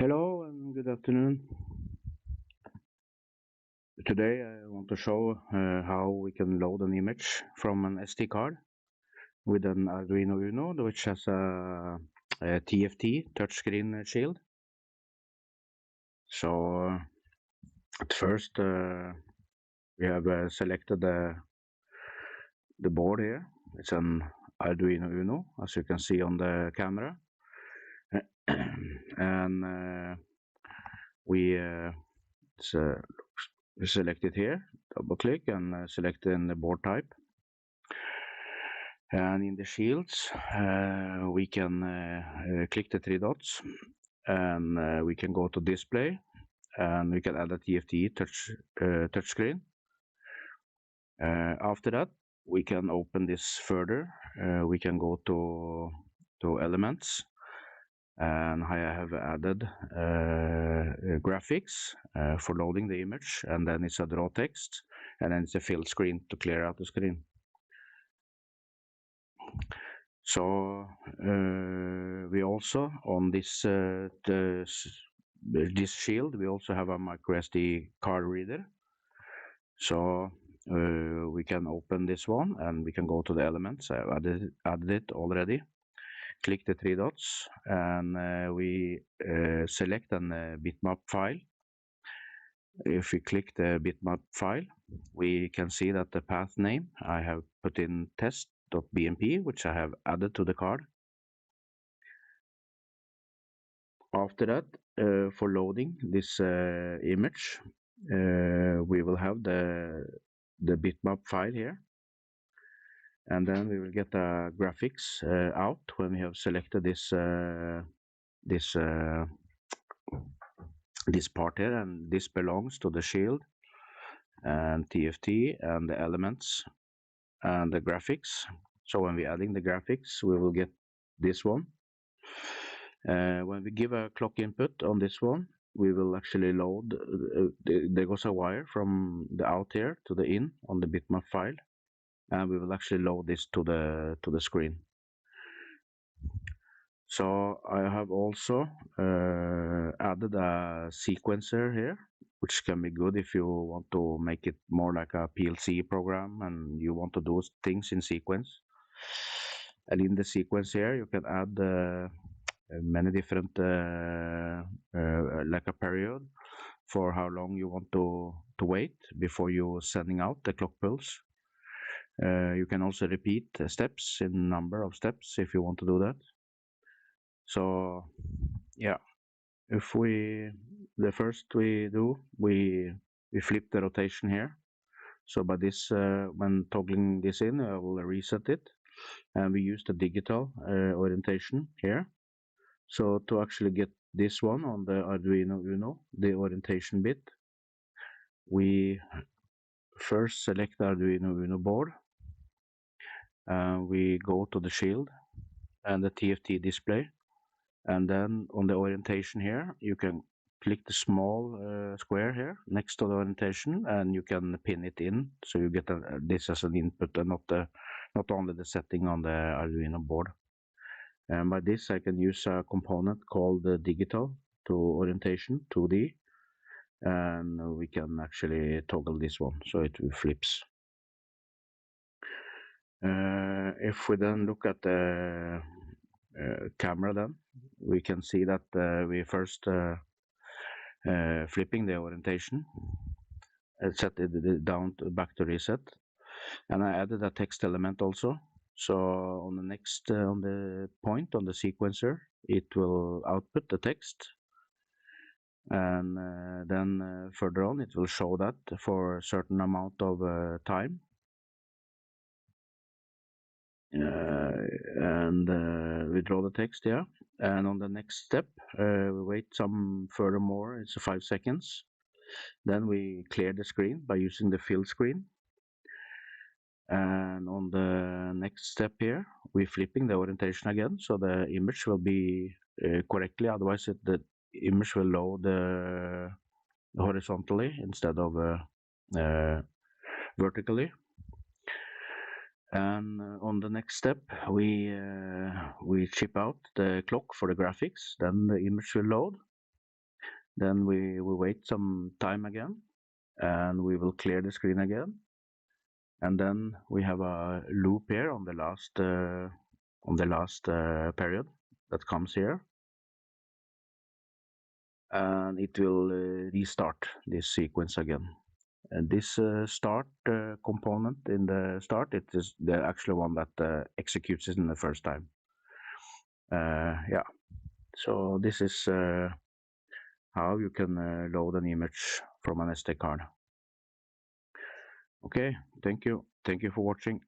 Hello and good afternoon. Today I want to show how we can load an image from an SD card with an Arduino Uno, which has a TFT touchscreen shield. So at first we have selected the board here. It's an Arduino Uno, as you can see on the camera. And we select it here, double click and select in the board type. And in the shields, we can click the three dots and we can go to display and we can add a TFT touchscreen. After that, we can open this further. We can go to elements, and I have added graphics for loading the image, and then it's a draw text, and then it's a fill screen to clear out the screen. So we also on this this shield we also have a micro SD card reader. So we can open this one and we can go to the elements. I've added it already. Click the three dots and we select an bitmap file. If we click the bitmap file, we can see that the path name I have put in test.bmp, which I have added to the card. After that, for loading this image, we will have the bitmap file here, and then we will get the graphics out when we have selected this this part here, and this belongs to the shield and TFT and the elements and the graphics. So when we're adding the graphics, we will get this one. When we give a clock input on this one, we will actually load, there goes a wire from the out here to the in on the bitmap file, and we will actually load this to the screen. So I have also added a sequencer here, which can be good if you want to make it more like a PLC program and you want to do things in sequence. And in the sequence here, you can add many different like a period for how long you want to wait before you sending out the clock pulse. You can also repeat steps in number of steps if you want to do that. So yeah, if the first we do, we flip the rotation here. So by this, when toggling this in, I will reset it, and we use the digital orientation here. So to actually get this one on the Arduino Uno, the orientation bit, we first select the Arduino Uno board. We go to the shield and the TFT display, and then on the orientation here, you can click the small square here next to the orientation, and you can pin it in, so you get this as an input and not only the setting on the Arduino board. And by this, I can use a component called the digital to orientation 2D, and we can actually toggle this one so it flips. If we then look at the camera, then we can see that we first flipping the orientation, set it down back to reset, and I added a text element also. So on the next on the point on the sequencer, it will output the text, and then further on it will show that for a certain amount of time. And we draw the text here, and on the next step we wait some furthermore, it's 5 seconds, then we clear the screen by using the fill screen, and on the next step here we're flipping the orientation again, so the image will be correctly, otherwise the image will load horizontally instead of vertically. And on the next step, we chip out the clock for the graphics. Then the image will load, Then we wait some time again, and we will clear the screen again. And then we have a loop here on the last period that comes here, and it will restart this sequence again. And this start component in the start, it is the actual one that executes it in the first time. Yeah, so this is how you can load an image from an SD card. Okay, thank you for watching.